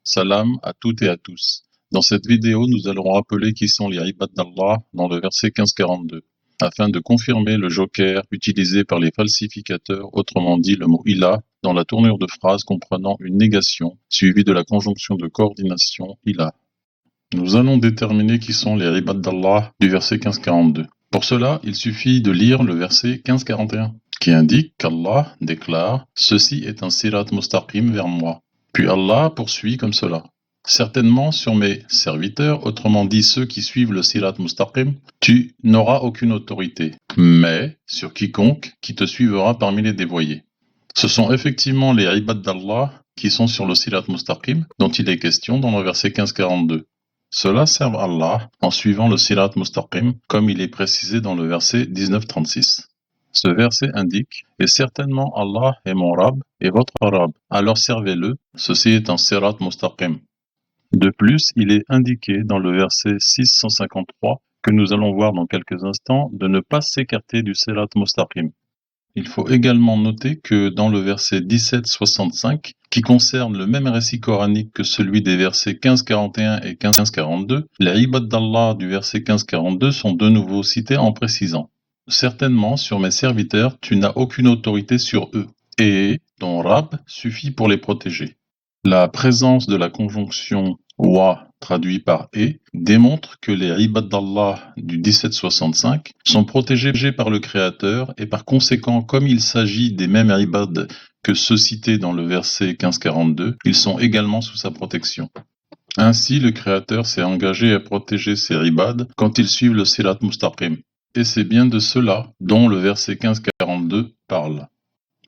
Salam à toutes et à tous. Dans cette vidéo, nous allons rappeler qui sont les ibad d'Allah dans le verset 1542, afin de confirmer le joker utilisé par les falsificateurs, autrement dit le mot ilah, dans la tournure de phrase comprenant une négation, suivie de la conjonction de coordination ilah. Nous allons déterminer qui sont les ibad d'Allah du verset 1542. Pour cela, il suffit de lire le verset 1541, qui indique qu'Allah déclare « Ceci est un sirat mustaqim vers moi ». Puis Allah poursuit comme cela. Certainement sur mes serviteurs, autrement dit ceux qui suivent le sirat mustaqim, tu n'auras aucune autorité, mais sur quiconque qui te suivra parmi les dévoyés. Ce sont effectivement les ibad d'Allah qui sont sur le sirat mustaqim dont il est question dans le verset 1542. Cela sert Allah en suivant le sirat mustaqim comme il est précisé dans le verset 1936. Ce verset indique « Et certainement Allah est mon Rab et votre Rab, alors servez-le, ceci est un sirat mustaqim ». De plus, il est indiqué dans le verset 653, que nous allons voir dans quelques instants, de ne pas s'écarter du sirat mustaqim. Il faut également noter que dans le verset 1765, qui concerne le même récit coranique que celui des versets 1541 et 1542, les ibad d'Allah du verset 1542 sont de nouveau cités en précisant « Certainement, sur mes serviteurs, tu n'as aucune autorité sur eux, et ton Rab suffit pour les protéger. » La présence de la conjonction « wa » traduit par « et » démontre que les ibad d'Allah du 1765 sont protégés par le Créateur et par conséquent, comme il s'agit des mêmes ibad que ceux cités dans le verset 1542, ils sont également sous sa protection. Ainsi, le Créateur s'est engagé à protéger ses ibad quand ils suivent le sirat mustaqim. Et c'est bien de cela dont le verset 1542 parle.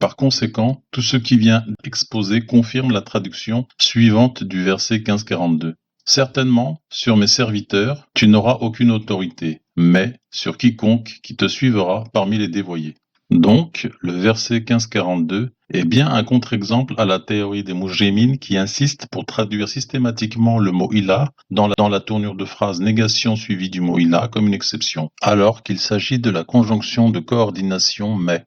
Par conséquent, tout ce qui vient exposer confirme la traduction suivante du verset 1542. Certainement, sur mes serviteurs, tu n'auras aucune autorité, mais sur quiconque qui te suivra parmi les dévoyés. Donc, le verset 1542 est bien un contre-exemple à la théorie des mujrimines qui insiste pour traduire systématiquement le mot ilah dans la tournure de phrase négation suivie du mot ilah comme une exception, alors qu'il s'agit de la conjonction de coordination mais.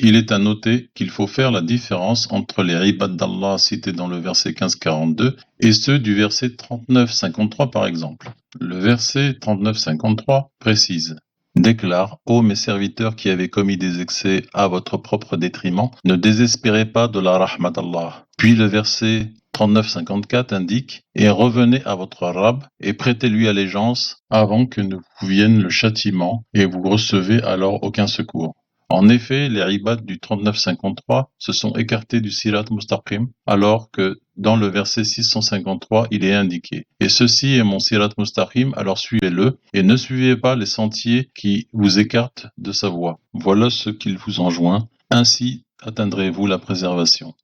Il est à noter qu'il faut faire la différence entre les ibad d'Allah cités dans le verset 1542 et ceux du verset 39-53 par exemple. Le verset 39-53 précise « Déclare, ô mes serviteurs qui avez commis des excès à votre propre détriment, ne désespérez pas de la rahmat d'Allah. » Puis le verset 39-54 indique « Et revenez à votre Rab et prêtez-lui allégeance avant que ne vous vienne le châtiment et vous recevez alors aucun secours. » En effet, les ibad du 39-53 se sont écartés du sirat mustaqim, alors que dans le verset 653, il est indiqué « Et ceci est mon sirat mustaqim, alors suivez-le, et ne suivez pas les sentiers qui vous écartent de sa voie. Voilà ce qu'il vous enjoint, ainsi atteindrez-vous la préservation. »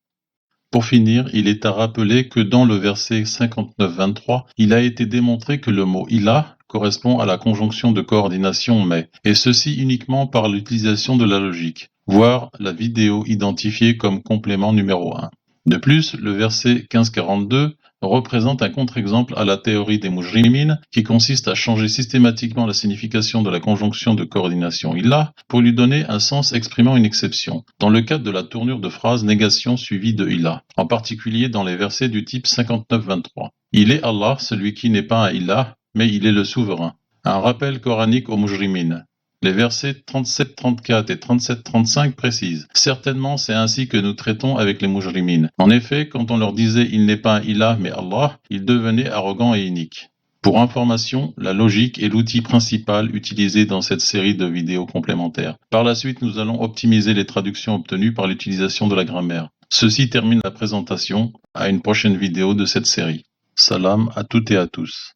Pour finir, il est à rappeler que dans le verset 59-23, il a été démontré que le mot « ilah » correspond à la conjonction de coordination « mais », et ceci uniquement par l'utilisation de la logique, voire la vidéo identifiée comme complément numéro 1. De plus, le verset 1542 représente un contre-exemple à la théorie des mujrimines qui consiste à changer systématiquement la signification de la conjonction de coordination ilah pour lui donner un sens exprimant une exception, dans le cadre de la tournure de phrase négation suivie de ilah, en particulier dans les versets du type 59-23. Il est Allah, celui qui n'est pas un ilah, mais il est le souverain. Un rappel coranique aux mujrimines. Les versets 37-34 et 37-35 précisent « Certainement, c'est ainsi que nous traitons avec les mujrimines. En effet, quand on leur disait « Il n'est pas un ilah, mais Allah », ils devenaient arrogants et iniques. » Pour information, la logique est l'outil principal utilisé dans cette série de vidéos complémentaires. Par la suite, nous allons optimiser les traductions obtenues par l'utilisation de la grammaire. Ceci termine la présentation. À une prochaine vidéo de cette série. Salam à toutes et à tous.